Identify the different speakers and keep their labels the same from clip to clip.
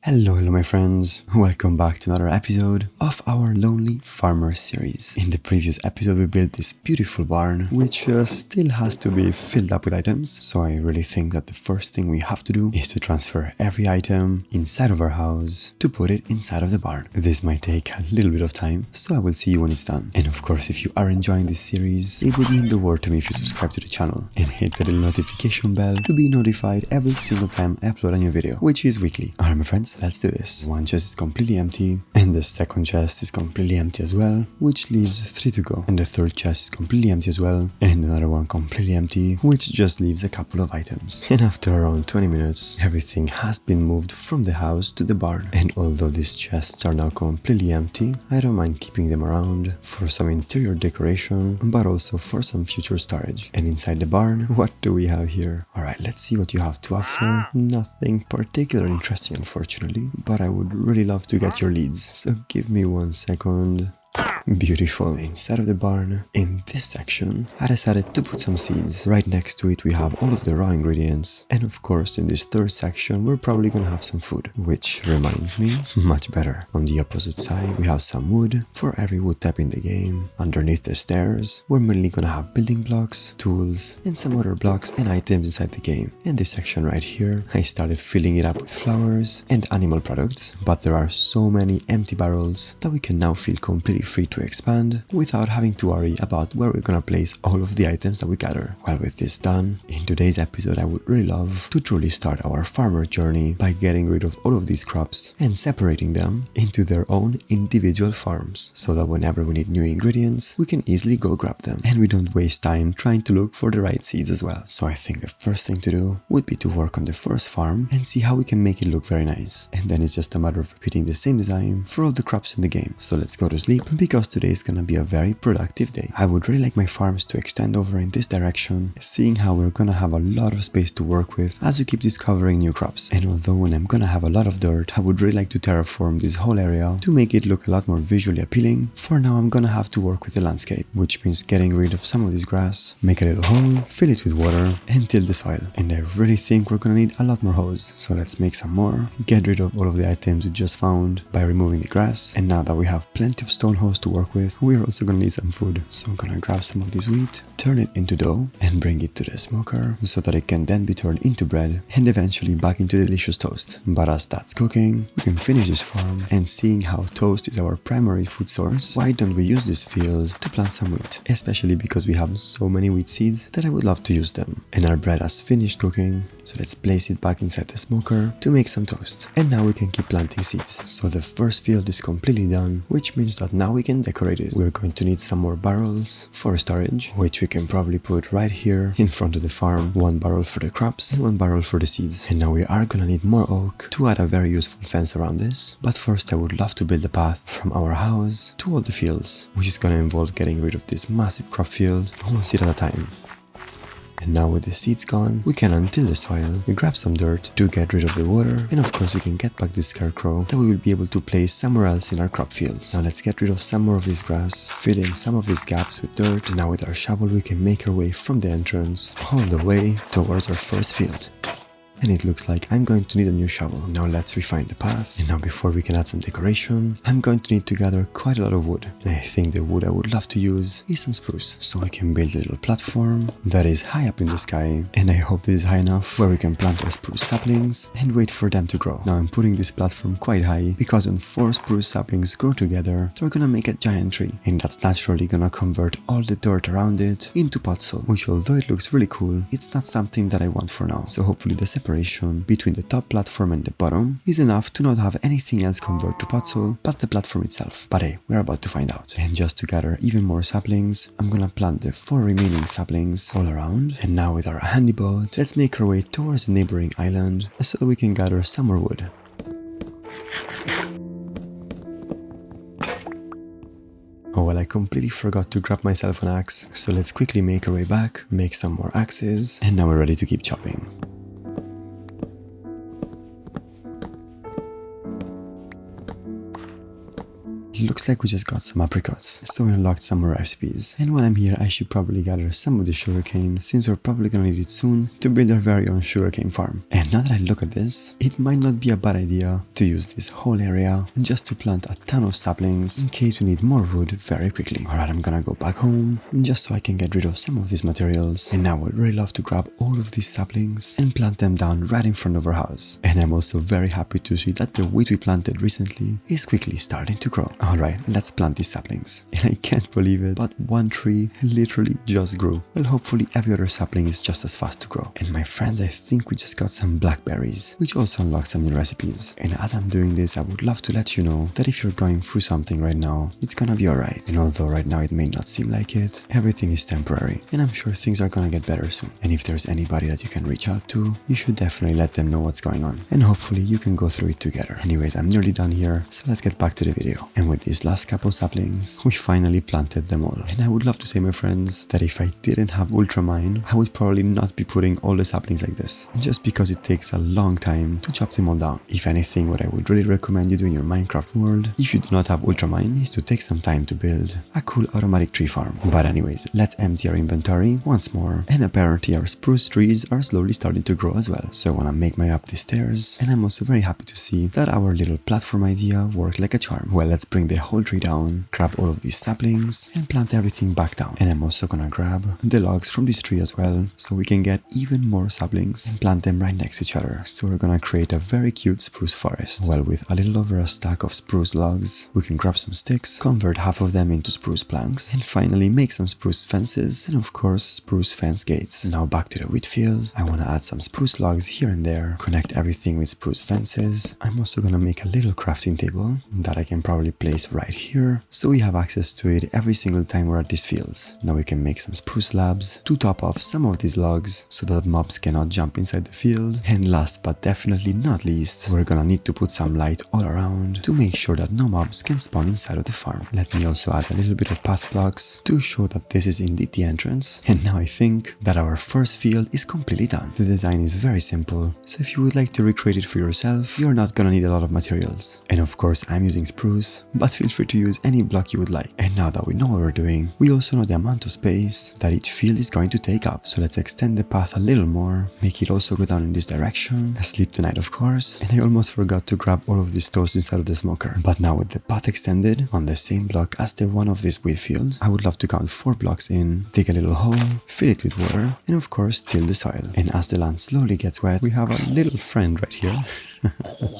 Speaker 1: Hello my friends, welcome back to another episode of our Lonely Farmer series. In the previous episode we built this beautiful barn, which still has to be filled up with items, so I really think that the first thing we have to do is to transfer every item inside of our house to put it inside of the barn. This might take a little bit of time, so I will see you when it's done. And of course, if you are enjoying this series, it would mean the world to me if you subscribe to the channel and hit the little notification bell to be notified every single time I upload a new video, which is weekly. Alright my friends, let's do this. One chest is completely empty, and the second chest is completely empty as well, which leaves 3 to go. And the third chest is completely empty as well, and another one completely empty, which just leaves a couple of items. And after around 20 minutes, everything has been moved from the house to the barn. And although these chests are now completely empty, I don't mind keeping them around for some interior decoration, but also for some future storage. And inside the barn, what do we have here? Alright, let's see what you have to offer. Nothing particularly interesting, unfortunately, but I would really love to get your leads, so give me 1 second. Beautiful. Inside of the barn, in this section, I decided to put some seeds. Right next to it we have all of the raw ingredients, and of course in this third section we're probably gonna have some food, which reminds me, much better. On the opposite side we have some wood for every wood type in the game. Underneath the stairs we're mainly gonna have building blocks, tools, and some other blocks and items inside the game. And this section right here, I started filling it up with flowers and animal products, but there are so many empty barrels that we can now feel completely free to expand without having to worry about where we're gonna place all of the items that we gather. Well, with this done, in today's episode I would really love to truly start our farmer journey by getting rid of all of these crops and separating them into their own individual farms, so that whenever we need new ingredients we can easily go grab them and we don't waste time trying to look for the right seeds as well. So I think the first thing to do would be to work on the first farm and see how we can make it look very nice, and then it's just a matter of repeating the same design for all the crops in the game. So let's go to sleep, because today is gonna be a very productive day. I would really like my farms to extend over in this direction, seeing how we're gonna have a lot of space to work with as we keep discovering new crops. And although when I'm gonna have a lot of dirt, I would really like to terraform this whole area to make it look a lot more visually appealing. For now I'm gonna have to work with the landscape, which means getting rid of some of this grass, make a little hole, fill it with water, and till the soil. And I really think we're gonna need a lot more hoes, so let's make some more, get rid of all of the items we just found by removing the grass. And now that we have plenty of stone hoes to work with, we're also gonna need some food. So I'm gonna grab some of this wheat, turn it into dough, and bring it to the smoker so that it can then be turned into bread and eventually back into delicious toast. But as that's cooking, we can finish this farm, and seeing how toast is our primary food source, why don't we use this field to plant some wheat? Especially because we have so many wheat seeds that I would love to use them. And our bread has finished cooking, so let's place it back inside the smoker to make some toast. And now we can keep planting seeds. So the first field is completely done, which means that now we can decorate it. We're going to need some more barrels for storage, which we can probably put right here in front of the farm. 1 barrel for the crops and 1 barrel for the seeds. And now we are gonna need more oak to add a very useful fence around this. But first I would love to build a path from our house to all the fields, which is gonna involve getting rid of this massive crop field, 1 seed at a time. And now with the seeds gone, we can untill the soil, we grab some dirt to get rid of the water, and of course we can get back this scarecrow that we will be able to place somewhere else in our crop fields. Now let's get rid of some more of this grass, fill in some of these gaps with dirt, and now with our shovel we can make our way from the entrance all the way towards our first field. And it looks like I'm going to need a new shovel. Now let's refine the path. And now before we can add some decoration, I'm going to need to gather quite a lot of wood. And I think the wood I would love to use is some spruce. So I can build a little platform that is high up in the sky. And I hope this is high enough where we can plant our spruce saplings and wait for them to grow. Now I'm putting this platform quite high because when 4 spruce saplings grow together, they're gonna make a giant tree. And that's naturally gonna convert all the dirt around it into pot soil, which although it looks really cool, it's not something that I want for now. So hopefully the separation between the top platform and the bottom is enough to not have anything else convert to pot soil but the platform itself. But hey, we're about to find out. And just to gather even more saplings, I'm gonna plant the 4 remaining saplings all around. And now with our handy boat, let's make our way towards the neighboring island so that we can gather some more wood. Oh well, I completely forgot to grab myself an axe, so let's quickly make our way back, make some more axes, and now we're ready to keep chopping. It looks like we just got some apricots, so we unlocked some more recipes. And when I'm here, I should probably gather some of the sugarcane, since we're probably gonna need it soon to build our very own sugarcane farm. And now that I look at this, it might not be a bad idea to use this whole area just to plant a ton of saplings in case we need more wood very quickly. Alright, I'm gonna go back home just so I can get rid of some of these materials. And now I would really love to grab all of these saplings and plant them down right in front of our house. And I'm also very happy to see that the wheat we planted recently is quickly starting to grow. Alright, let's plant these saplings. And I can't believe it, but one tree literally just grew. Well, hopefully every other sapling is just as fast to grow. And my friends, I think we just got some blackberries, which also unlocks some new recipes. And as I'm doing this, I would love to let you know that if you're going through something right now, it's gonna be alright. And although right now it may not seem like it, everything is temporary. And I'm sure things are gonna get better soon. And if there's anybody that you can reach out to, you should definitely let them know what's going on. And hopefully you can go through it together. Anyways, I'm nearly done here, so let's get back to the video. And with these last couple saplings, we finally planted them all. And I would love to say, my friends, that if I didn't have Ultramine, I would probably not be putting all the saplings like this, just because it takes a long time to chop them all down. If anything, what I would really recommend you do in your Minecraft world, if you do not have Ultramine, is to take some time to build a cool automatic tree farm. But anyways, let's empty our inventory once more. And apparently our spruce trees are slowly starting to grow as well. So I want to make my way up the stairs, and I'm also very happy to see that our little platform idea worked like a charm. Well, let's bring the whole tree down, grab all of these saplings, and plant everything back down. And I'm also gonna grab the logs from this tree as well, so we can get even more saplings and plant them right next to each other. So we're gonna create a very cute spruce forest. Well, with a little over a stack of spruce logs, we can grab some sticks, convert half of them into spruce planks, and finally make some spruce fences, and of course spruce fence gates. Now back to the wheat field. I want to add some spruce logs here and there, connect everything with spruce fences. I'm also gonna make a little crafting table that I can probably place right here, so we have access to it every single time we're at these fields. Now we can make some spruce slabs to top off some of these logs so that mobs cannot jump inside the field. And last but definitely not least, we're gonna need to put some light all around to make sure that no mobs can spawn inside of the farm. Let me also add a little bit of path blocks to show that this is indeed the entrance. And now I think that our first field is completely done. The design is very simple, so if you would like to recreate it for yourself, you're not gonna need a lot of materials. And of course I'm using spruce, but feel free to use any block you would like. And now that we know what we're doing, we also know the amount of space that each field is going to take up. So let's extend the path a little more, make it also go down in this direction, sleep the night of course. And I almost forgot to grab all of these toast inside of the smoker. But now with the path extended on the same block as the one of this wheat field, I would love to count 4 blocks in, dig a little hole, fill it with water, and of course till the soil. And as the land slowly gets wet, we have a little friend right here.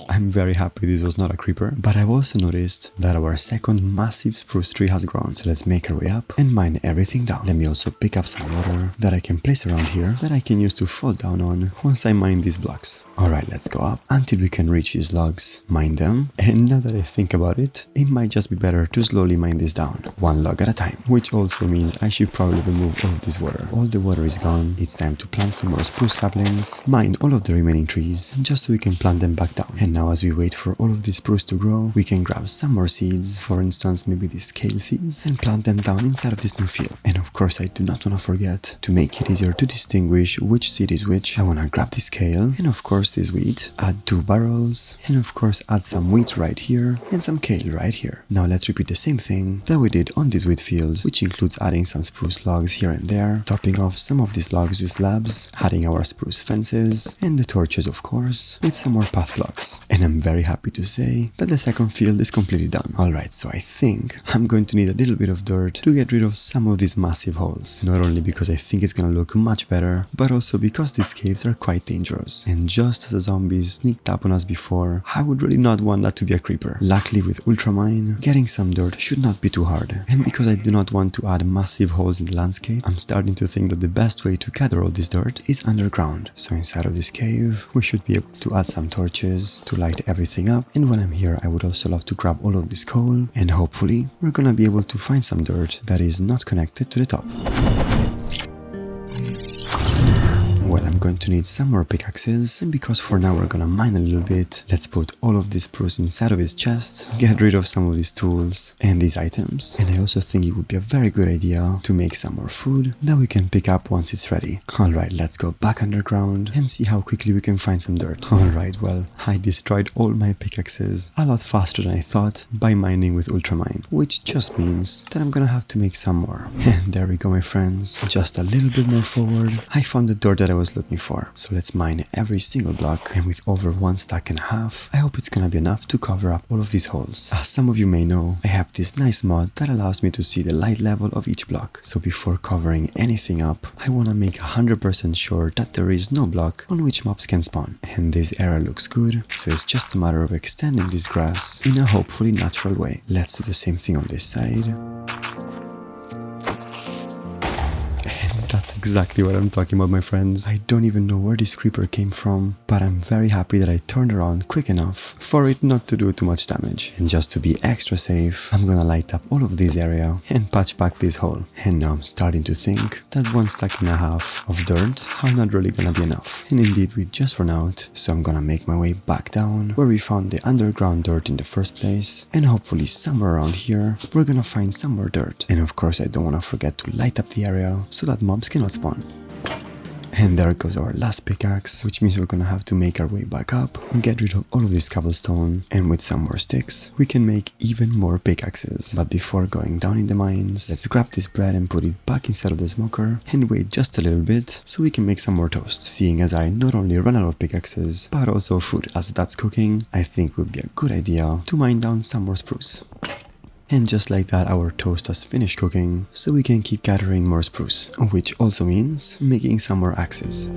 Speaker 1: I'm very happy this was not a creeper, but I've also noticed that our second massive spruce tree has grown. So let's make our way up and mine everything down. Let me also pick up some water that I can place around here that I can use to fall down on once I mine these blocks. Alright, let's go up until we can reach these logs, mine them, and now that I think about it, it might just be better to slowly mine this down, one log at a time, which also means I should probably remove all of this water. All the water is gone, it's time to plant some more spruce saplings, mine all of the remaining trees, just so we can plant them back down. And now as we wait for all of this spruce to grow, we can grab some more seeds, for instance maybe these kale seeds, and plant them down inside of this new field. And of course I do not want to forget, to make it easier to distinguish which seed is which, I want to grab this kale, and of course this wheat, add 2 barrels, and of course add some wheat right here, and some kale right here. Now let's repeat the same thing that we did on this wheat field, which includes adding some spruce logs here and there, topping off some of these logs with slabs, adding our spruce fences, and the torches of course, with some more path blocks. And I'm very happy to say that the second field is completely done. Alright, so I think I'm going to need a little bit of dirt to get rid of some of these massive holes. Not only because I think it's gonna look much better, but also because these caves are quite dangerous. And just as the zombies sneaked up on us before, I would really not want that to be a creeper. Luckily with Ultramine, getting some dirt should not be too hard. And because I do not want to add massive holes in the landscape, I'm starting to think that the best way to gather all this dirt is underground. So inside of this cave, we should be able to add some torches to light everything up. And when I'm here, I would also love to grab all of this coal, and hopefully we're gonna be able to find some dirt that is not connected to the top. Well, I'm going to need some more pickaxes, and because for now we're gonna mine a little bit, let's put all of this spruce inside of his chest, get rid of some of these tools and these items. And I also think it would be a very good idea to make some more food that we can pick up once it's ready. Alright, let's go back underground and see how quickly we can find some dirt. Alright, well, I destroyed all my pickaxes a lot faster than I thought by mining with ultramine, which just means that I'm gonna have to make some more. And there we go, my friends. Just a little bit more forward, I found the dirt that I was looking for. So let's mine every single block, and with over 1 stack and a half, I hope it's gonna be enough to cover up all of these holes. As some of you may know, I have this nice mod that allows me to see the light level of each block. So before covering anything up, I wanna make 100% sure that there is no block on which mobs can spawn. And this area looks good, so it's just a matter of extending this grass in a hopefully natural way. Let's do the same thing on this side. That's exactly what I'm talking about, my friends. I don't even know where this creeper came from, but I'm very happy that I turned around quick enough for it not to do too much damage. And just to be extra safe, I'm gonna light up all of this area and patch back this hole. And now I'm starting to think that 1 stack and a half of dirt are not really gonna be enough. And indeed, we just run out, so I'm gonna make my way back down where we found the underground dirt in the first place, and hopefully somewhere around here, we're gonna find some more dirt. And of course, I don't wanna forget to light up the area so that mobs cannot spawn. And there goes our last pickaxe, which means we're gonna have to make our way back up and get rid of all of this cobblestone, and with some more sticks, we can make even more pickaxes. But before going down in the mines, let's grab this bread and put it back inside of the smoker and wait just a little bit so we can make some more toast. Seeing as I not only run out of pickaxes, but also food as that's cooking, I think it would be a good idea to mine down some more spruce. And just like that, our toast has finished cooking, so we can keep gathering more spruce, which also means making some more axes.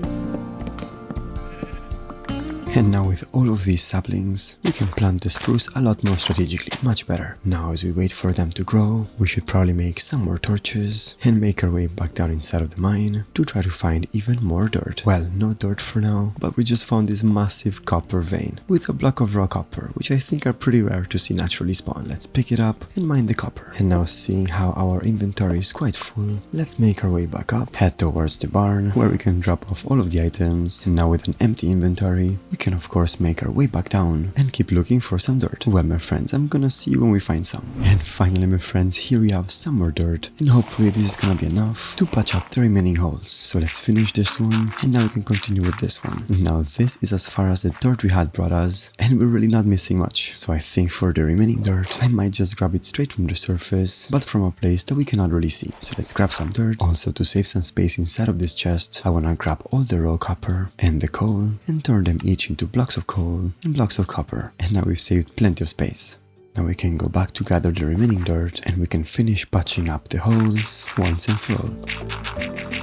Speaker 1: And now with all of these saplings, we can plant the spruce a lot more strategically, much better. Now as we wait for them to grow, we should probably make some more torches and make our way back down inside of the mine to try to find even more dirt. Well, no dirt for now, but we just found this massive copper vein with a block of raw copper, which I think are pretty rare to see naturally spawn. Let's pick it up and mine the copper. And now seeing how our inventory is quite full, let's make our way back up, head towards the barn where we can drop off all of the items. And now with an empty inventory, we can of course make our way back down and keep looking for some dirt. Well, my friends, I'm gonna see you when we find some. And finally, my friends, here we have some more dirt, and hopefully this is gonna be enough to patch up the remaining holes. So let's finish this one, and now we can continue with this one. Now this is as far as the dirt we had brought us, and we're really not missing much. So I think for the remaining dirt, I might just grab it straight from the surface, but from a place that we cannot really see. So let's grab some dirt. Also, to save some space inside of this chest, I wanna grab all the raw copper and the coal and turn them each into blocks of coal and blocks of copper. And now we've saved plenty of space. Now we can go back to gather the remaining dirt, and we can finish patching up the holes once and for all.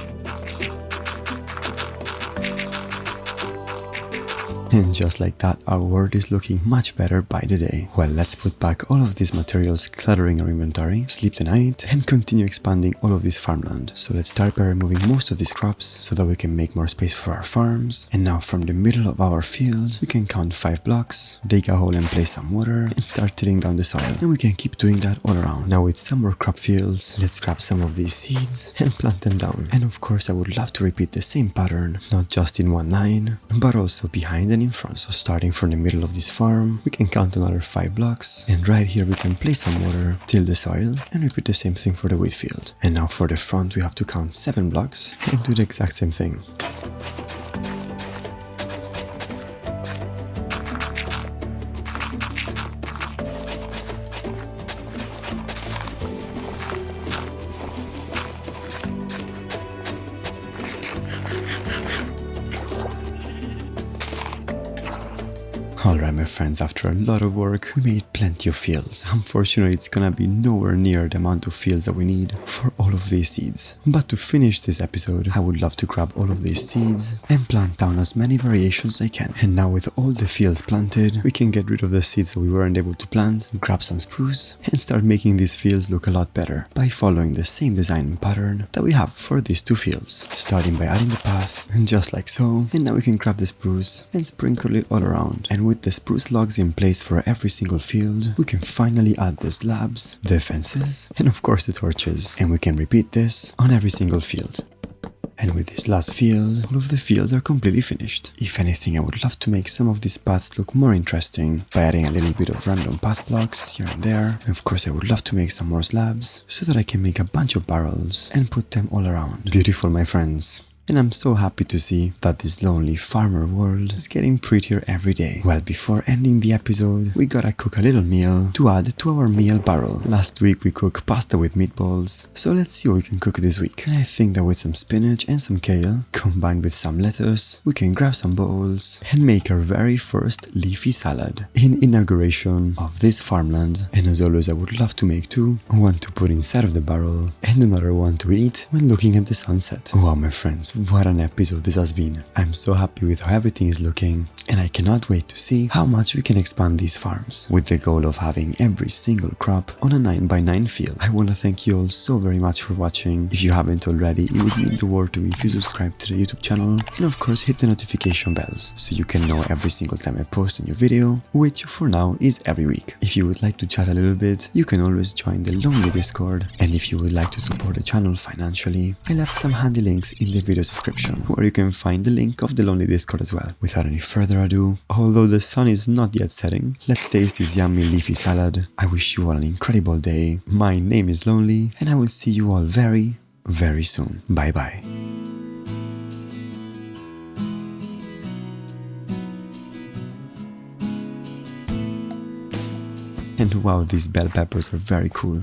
Speaker 1: And just like that, our world is looking much better by the day. Well, let's put back all of these materials cluttering our inventory, sleep the night, and continue expanding all of this farmland. So let's start by removing most of these crops so that we can make more space for our farms. And now from the middle of our field, we can count 5 blocks, dig a hole and place some water, and start tilling down the soil. And we can keep doing that all around. Now with some more crop fields, let's grab some of these seeds and plant them down. And of course, I would love to repeat the same pattern, not just in one line, but also behind and in front. So starting from the middle of this farm, we can count another 5 blocks, and right here we can place some water, till the soil, and repeat the same thing for the wheat field. And now for the front, we have to count 7 blocks and do the exact same thing. Alright, my friends, after a lot of work, we made plenty of fields. Unfortunately, it's gonna be nowhere near the amount of fields that we need for all of these seeds. But to finish this episode, I would love to grab all of these seeds and plant down as many variations as I can. And now with all the fields planted, we can get rid of the seeds that we weren't able to plant, grab some spruce, and start making these fields look a lot better by following the same design pattern that we have for these 2 fields. Starting by adding the path, and just like so, and now we can grab the spruce and sprinkle it all around. And with the spruce logs in place for every single field, we can finally add the slabs, the fences, and of course the torches. And we can repeat this on every single field. And with this last field, all of the fields are completely finished. If anything, I would love to make some of these paths look more interesting by adding a little bit of random path blocks here and there. And of course I would love to make some more slabs so that I can make a bunch of barrels and put them all around. Beautiful, my friends. And I'm so happy to see that this lonely farmer world is getting prettier every day. Well, before ending the episode, we gotta cook a little meal to add to our meal barrel. Last week we cooked pasta with meatballs, so let's see what we can cook this week. And I think that with some spinach and some kale, combined with some lettuce, we can grab some bowls and make our very first leafy salad in inauguration of this farmland. And as always, I would love to make two, one to put inside of the barrel and another one to eat when looking at the sunset. Wow, my friends. What an episode this has been. I'm so happy with how everything is looking, and I cannot wait to see how much we can expand these farms, with the goal of having every single crop on a 9x9 field. I want to thank you all so very much for watching. If you haven't already, it would mean the world to me if you subscribe to the YouTube channel, and of course hit the notification bells so you can know every single time I post a new video, which for now is every week. If you would like to chat a little bit, you can always join the Lonely Discord, and if you would like to support the channel financially, I left some handy links in the video description where you can find the link of the Lonely Discord as well. Without any further ado, although the sun is not yet setting, let's taste this yummy leafy salad. I wish you all an incredible day. My name is Lonely, and I will see you all very, very soon. Bye bye. And wow, these bell peppers are very cool.